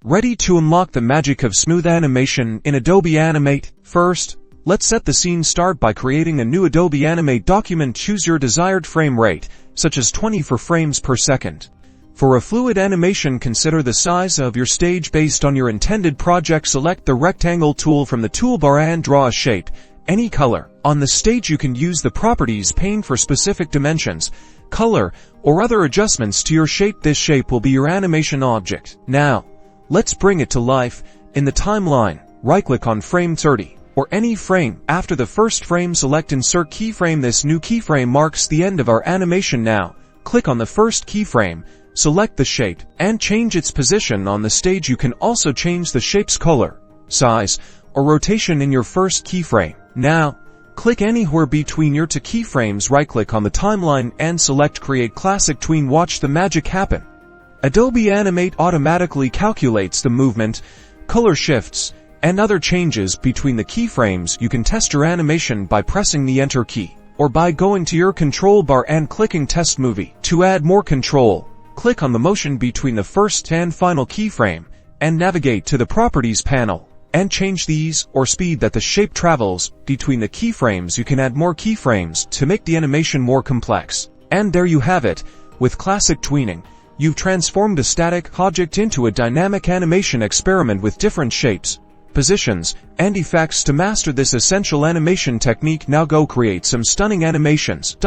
Ready to unlock the magic of smooth animation in Adobe Animate? First, let's set the scene. Start by creating a new Adobe Animate document. Choose your desired frame rate, such as 24 frames per second. For a fluid animation, consider the size of your stage based on your intended project. Select the rectangle tool from the toolbar and draw a shape, any color. On the stage you can use the properties pane for specific dimensions, color, or other adjustments to your shape. This shape will be your animation object. Now, let's bring it to life. In the timeline, right-click on frame 30, or any frame. After the first frame, select Insert Keyframe. This new keyframe marks the end of our animation. Now, click on the first keyframe, select the shape, and change its position on the stage. You can also change the shape's color, size, or rotation in your first keyframe. Now, click anywhere between your two keyframes. Right-click on the timeline and select Create Classic Tween. Watch the magic happen. Adobe Animate automatically calculates the movement, color shifts, and other changes between the keyframes. You can test your animation by pressing the Enter key, or by going to your control bar and clicking Test Movie. To add more control, click on the motion between the first and final keyframe, and navigate to the Properties panel, and change the ease or speed that the shape travels between the keyframes. You can add more keyframes to make the animation more complex. And there you have it. With classic tweening, you've transformed a static object into a dynamic animation. Experiment with different shapes, positions, and effects to master this essential animation technique. Now go create some stunning animations.